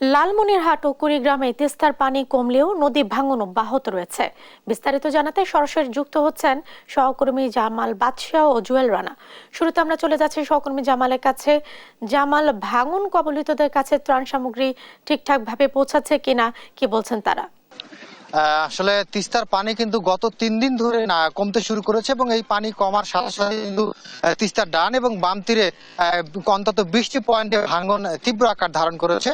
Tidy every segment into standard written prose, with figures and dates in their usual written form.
লালমনিরহাট ও কুড়িগ্রামে তিস্তার পানি কমলেও নদী ভাঙন অব্যাহত রয়েছে। বিস্তারিত জানাতে সরাসরি যুক্ত হচ্ছেন সহকর্মী জামাল বাদশাহ ও জুয়েল রানা। শুরুতে আমরা চলে যাচ্ছি সহকর্মী জামালের কাছে। জামাল, ভাঙন কবলিতদের কাছে ত্রাণ সামগ্রী ঠিকঠাক ভাবে পৌঁছাচ্ছে কিনা, কি বলছেন তারা? আসলে তিস্তার পানি কিন্তু গত 3 দিন ধরে না কমতে শুরু করেছে এবং এই পানি কমার সাথে সাথে কিন্তু তিস্তার ডান এবং বাম তীরে অন্তত 20টি পয়েন্টে ভাঙন তীব্র আকার ধারণ করেছে।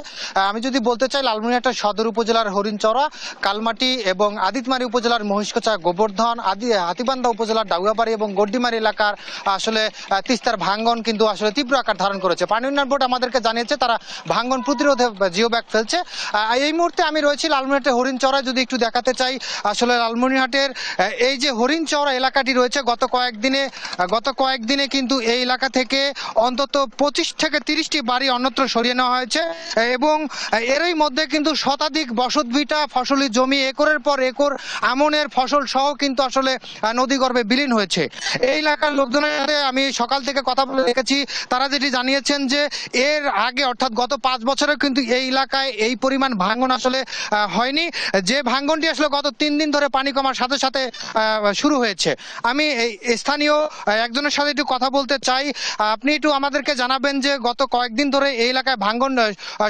আমি যদি বলতে চাই, লালমনিরহাট সদর উপজেলার হরিণচরা, কালমাটি এবং আদিতমারি উপজেলার মহিষকোচা, গোবর্ধন, হাতীবান্ধা উপজেলার ডাউয়াবাড়ি এবং গড্ডিমারি এলাকার আসলে তিস্তার ভাঙন কিন্তু আসলে তীব্র আকার ধারণ করেছে। পানি উন্নয়ন বোর্ড আমাদেরকে জানিয়েছে তারা ভাঙন প্রতিরোধে জিও ব্যাগ ফেলছে। এই মুহূর্তে আমি রয়েছি লালমনিরহাটের হরিণচরায়। যদি একটু দেখাতে চাই, আসলে লালমনিরহাটের এই যে হরিণচরা এলাকাটি রয়েছে, গত কয়েকদিনে কিন্তু এই এলাকা থেকে অন্তত 25 থেকে 30টি বাড়ি অন্যত্র সরিয়ে নেওয়া হয়েছে এবং এরই মধ্যে কিন্তু শতাধিক বসতভিটা, ফসলি জমি, একরের পর একর আমনের ফসল সহ কিন্তু আসলে নদীগর্ভে বিলীন হয়েছে। এই এলাকার লোকজনের সাথে আমি সকাল থেকে কথা বলে দেখেছি, তারা যেটি জানিয়েছেন যে এর আগে অর্থাৎ গত 5 বছরে কিন্তু এই এলাকায় এই পরিমাণ ভাঙন আসলে হয়নি। যে ভাঙনটি আসলে গত 3 দিন ধরে পানি কমার সাথে সাথে শুরু হয়েছে। আমি এই স্থানীয় একজনের সাথে একটু কথা বলতে চাই। আপনি একটু আমাদেরকে জানাবেন যে গত কয়েকদিন ধরে এই এলাকায় ভাঙন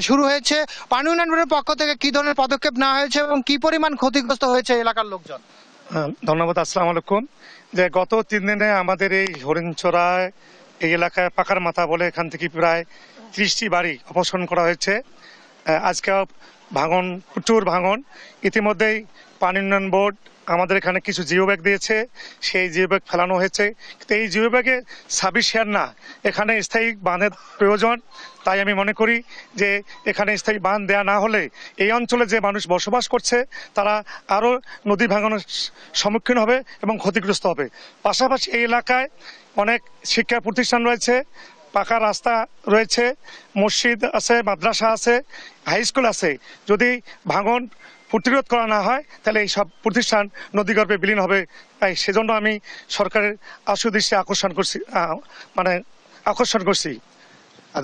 শুরু হয়েছে, পানি উন্নয়ন বোর্ডের পক্ষ থেকে কি ধরনের পদক্ষেপ নেওয়া হয়েছে এবং কি পরিমাণ ক্ষতিগ্রস্ত হয়েছে এলাকার লোকজন? ধন্যবাদ। আসসালামু আলাইকুম। যে গত 3 দিনে আমাদের এই হরিণচরায় এই এলাকায় পাকার মাথা বলে এখান থেকে প্রায় 30টি বাড়ি অপসারণ করা হয়েছে। আজকে ভাঙন, প্রচুর ভাঙন। ইতিমধ্যেই পানি উন্নয়ন বোর্ড আমাদের এখানে কিছু জিও ব্যাগ দিয়েছে, সেই জিও ব্যাগ ফেলানো হয়েছে। কিন্তু এই জিও ব্যাগে সাফিসিয়েন্ট না, এখানে স্থায়ী বাঁধের প্রয়োজন। তাই আমি মনে করি যে এখানে স্থায়ী বাঁধ দেওয়া না হলে এই অঞ্চলে যে মানুষ বসবাস করছে তারা আরও নদী ভাঙনের সম্মুখীন হবে এবং ক্ষতিগ্রস্ত হবে। পাশাপাশি এই এলাকায় অনেক শিক্ষা প্রতিষ্ঠান রয়েছে, পাকা রাস্তা রয়েছে, মসজিদ আছে, মাদ্রাসা আছে, হাই স্কুল আছে। যদি ভাঙন প্রতিরোধ করা না হয় তাহলে এই সব প্রতিষ্ঠান নদীগর্ভে বিলীন হবে। তাই সেজন্য আমি সরকারের আশু দৃষ্টি আকর্ষণ করছি।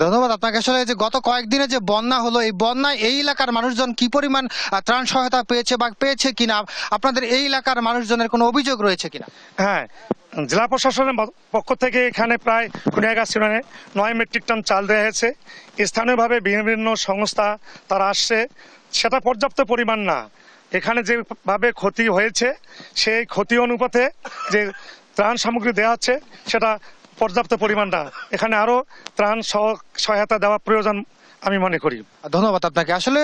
ধন্যবাদ আপনাকে। আসলে যে গত কয়েকদিনে যে বন্যা হলো, এই বন্যায় এই এলাকার মানুষজন কি পরিমাণ ত্রাণ সহায়তা পেয়েছে বা পেয়েছে কিনা, আপনাদের এই এলাকার মানুষজনের কোনো অভিযোগ রয়েছে কিনা? হ্যাঁ, জেলা প্রশাসনের পক্ষ থেকে এখানে প্রায় খুনিয়াগাছ ইউনিয়নে 9 মেট্রিক টন চাল দেওয়া হয়েছে। স্থানীয়ভাবে বিভিন্ন সংস্থা তারা আসছে, সেটা পর্যাপ্ত পরিমাণ না। এখানে যেভাবে ক্ষতি হয়েছে সেই ক্ষতি অনুপাতে যে ত্রাণ সামগ্রী দেওয়া হচ্ছে সেটা পর্যাপ্ত পরিমাণ না। এখানে আরও ত্রাণ সহায়তা দেওয়া প্রয়োজন আমি মনে করি। ধন্যবাদ আপনাকে। আসলে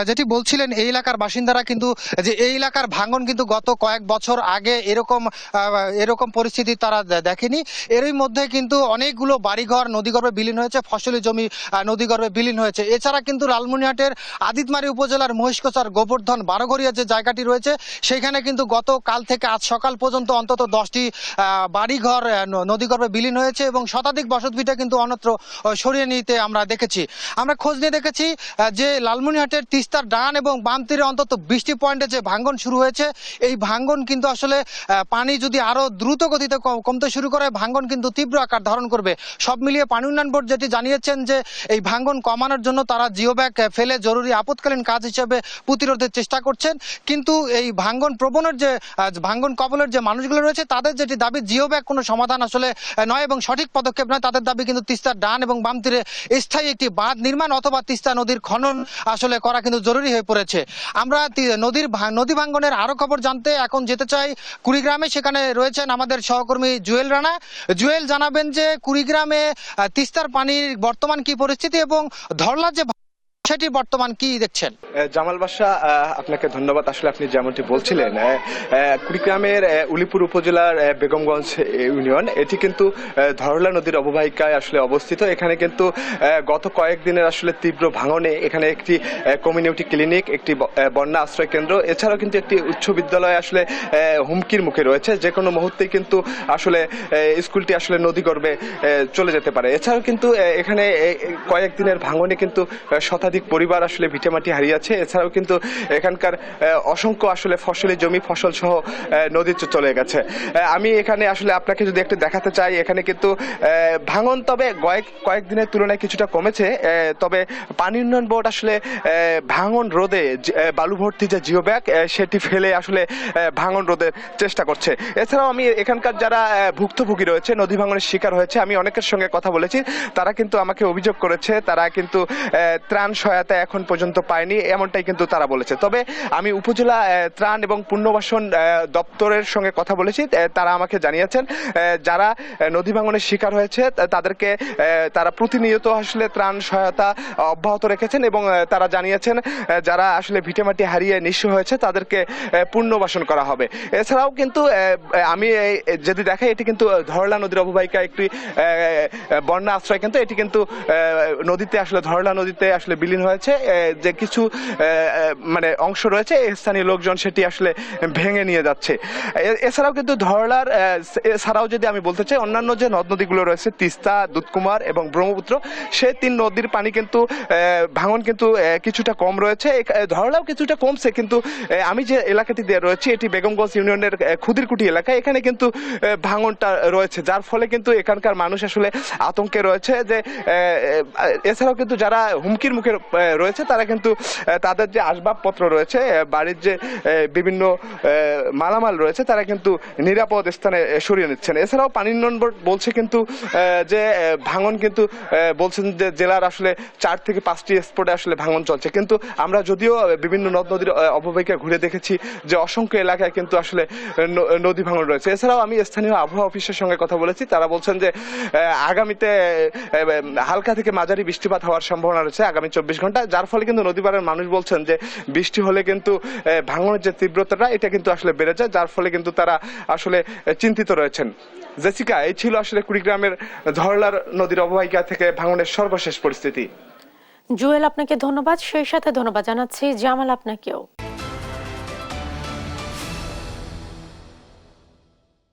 যেটি বলছিলেন, এই এলাকার বাসিন্দারা কিন্তু যে এই এলাকার ভাঙন কিন্তু গত কয়েক বছর আগে এরকম পরিস্থিতি তারা দেখেনি। এরই মধ্যে কিন্তু অনেকগুলো বাড়িঘর নদীগর্ভে বিলীন হয়েছে, ফসলি জমি নদীগর্ভে বিলীন হয়েছে। এছাড়া কিন্তু লালমনিরহাটের আদিতমারি উপজেলার মহিষকোচার গোবর্ধন বারোঘরিয়া যে জায়গাটি রয়েছে, সেখানে কিন্তু গতকাল থেকে আজ সকাল পর্যন্ত অন্তত 10টি বাড়িঘর নদীগর্ভে বিলীন হয়েছে এবং শতাধিক বসতভিটা কিন্তু অন্যত্র সরিয়ে নিতে আমরা দেখেছি। আমরা খোঁজ নিয়ে দেখেছি যে লালমনিরহাটের তিস্তার ডান এবং বাম তীরে অন্তত 20টি পয়েন্টে যে ভাঙন শুরু হয়েছে, এই ভাঙন কিন্তু আসলে পানি যদি আরো দ্রুত গতিতে কমতে শুরু করে, ভাঙন কিন্তু তীব্র আকার ধারণ করবে। সব মিলিয়ে পানি উন্নয়ন বোর্ড যেটি জানিয়েছেন যে এই ভাঙন কমানোর জন্য তারা জিও ব্যাগ ফেলে জরুরি আপৎকালীন কাজ হিসেবে প্রতিরোধের চেষ্টা করছেন। কিন্তু এই ভাঙন কবলের যে মানুষগুলো রয়েছে তাদের যেটি দাবি, জিও ব্যাগ কোনো সমাধান আসলে নয় এবং সঠিক পদক্ষেপ নয়। তাদের দাবি কিন্তু তিস্তার ডান এবং বাম তীরে স্থায়ী একটি বাঁধ নির্মাণ অথবা তিস্তা নদীর খনন আসলে করা কিন্তু জরুরি হয়ে পড়েছে। আমরা নদী ভাঙ্গনের আরো খবর জানতে এখন যেতে চাই কুড়িগ্রামে। সেখানে রয়েছেন আমাদের সহকর্মী জুয়েল রানা। জুয়েল, জানাবেন যে কুড়িগ্রামে তিস্তার পানির বর্তমান কি পরিস্থিতি এবং ধরলার যে সেটি বর্তমান কি দেখছেন? জামাল বাদশাহ, আপনাকে ধন্যবাদ। আসলে আপনি যেমনটি বলছিলেন, কুড়িগ্রামের উলিপুর উপজেলার বেগমগঞ্জ ইউনিয়ন, এটি কিন্তু ধরলা নদীর অববাহিকায় আসলে অবস্থিত। এখানে কিন্তু গত কয়েকদিনের আসলে তীব্র ভাঙনে এখানে একটি কমিউনিটি ক্লিনিক, একটি বন্যা আশ্রয় কেন্দ্র, এছাড়াও কিন্তু একটি উচ্চ বিদ্যালয় আসলে হুমকির মুখে রয়েছে। যে কোনো মুহূর্তেই কিন্তু আসলে স্কুলটি আসলে নদীগর্ভে চলে যেতে পারে। এছাড়াও কিন্তু এখানে কয়েকদিনের ভাঙনে কিন্তু শতাধিক শতাধিক পরিবার আসলে ভিটেমাটি হারিয়েছে। এছাড়াও কিন্তু এখানকার অসংখ্য আসলে ফসলি জমি ফসল সহ নদীতে চলে গেছে। আমি এখানে আসলে আপনাকে যদি একটু দেখাতে চাই, এখানে কিন্তু ভাঙন তবে কয়েকদিনের তুলনায় কিছুটা কমেছে। তবে পানি উন্নয়ন বোর্ড আসলে ভাঙন রোধে বালু ভর্তি যে জিও ব্যাগ সেটি ফেলে আসলে ভাঙন রোধের চেষ্টা করছে। এছাড়াও আমি এখানকার যারা ভুক্তভোগী রয়েছে, নদী ভাঙনের শিকার হয়েছে, আমি অনেকের সঙ্গে কথা বলেছি। তারা কিন্তু আমাকে অভিযোগ করেছে তারা কিন্তু ত্রাণ সহায়তা এখন পর্যন্ত পায়নি, এমনটাই কিন্তু তারা বলেছে। তবে আমি উপজেলা ত্রাণ এবং পুনর্বাসন দপ্তরের সঙ্গে কথা বলেছি। তারা আমাকে জানিয়েছেন যারা নদী ভাঙনের শিকার হয়েছে তাদেরকে তারা প্রতিনিয়ত আসলে ত্রাণ সহায়তা অব্যাহত রেখেছেন এবং তারা জানিয়েছেন যারা আসলে ভিটেমাটি হারিয়ে নিঃস্ব হয়েছে তাদেরকে পুনর্বাসন করা হবে। এছাড়াও কিন্তু আমি যদি দেখাই, এটি কিন্তু ধরলা নদীর অববাহিকা একটি বন্যা আশ্রয়, কিন্তু এটি কিন্তু নদীতে আসলে ধরলা নদীতে আসলে বিলীন হয়েছে। যে কিছু মানে অংশ রয়েছে স্থানীয় লোকজন সেটি আসলে ভেঙে নিয়ে যাচ্ছে। এছাড়াও কিন্তু ধরলার এছাড়াও যদি আমি বলতে চাই, অন্যান্য যে নদ নদীগুলো রয়েছে তিস্তা, দুধকুমার এবং ব্রহ্মপুত্র, সেই 3 নদীর পানি কিন্তু ভাঙন কিন্তু কিছুটা কম রয়েছে। ধরলাও কিছুটা কমছে, কিন্তু আমি যে এলাকাটি দিয়ে রয়েছে এটি বেগমগঞ্জ ইউনিয়নের ক্ষুদিরকুটি এলাকা, এখানে কিন্তু ভাঙনটা রয়েছে, যার ফলে কিন্তু এখানকার মানুষ আসলে আতঙ্কে রয়েছে। যে এছাড়াও কিন্তু যারা হুমকির মুখে রয়েছে তারা কিন্তু তাদের যে আসবাবপত্র রয়েছে, বাড়ির যে বিভিন্ন মালামাল রয়েছে, তারা কিন্তু নিরাপদ স্থানে সরিয়ে নিচ্ছেন। এছাড়াও পানি উন্নয়ন বোর্ড বলছে কিন্তু যে ভাঙন কিন্তু বলছেন যে জেলার আসলে 4 থেকে 5টি স্পটে আসলে ভাঙন চলছে। কিন্তু আমরা যদিও বিভিন্ন নদ নদীর অববাহিকা ঘুরে দেখেছি যে অসংখ্য এলাকায় কিন্তু আসলে নদী ভাঙন রয়েছে। এছাড়াও আমি স্থানীয় আবহাওয়া অফিসের সঙ্গে কথা বলেছি, তারা বলছেন যে আগামীতে হালকা থেকে মাঝারি বৃষ্টিপাত হওয়ার সম্ভাবনা রয়েছে আগামী 24 ঘন্টা, যার ফলে কিন্তু নদীপাড়ের মানুষ বলছেন যে বৃষ্টি হলে কিন্তু ভাঙনের যে তীব্রতাটা এটা কিন্তু আসলে বেড়ে যায়, যার ফলে কিন্তু তারা আসলে চিন্তিত রয়েছেন। জেসিকা, এই ছিল আসলে কুড়িগ্রামের ধরলার নদীর অববাহিকা থেকে ভাঙনের সর্বশেষ পরিস্থিতি। জুয়েল, আপনাকে ধন্যবাদ। সেই সাথে ধন্যবাদ জানাচ্ছি জামাল আপনাকেও।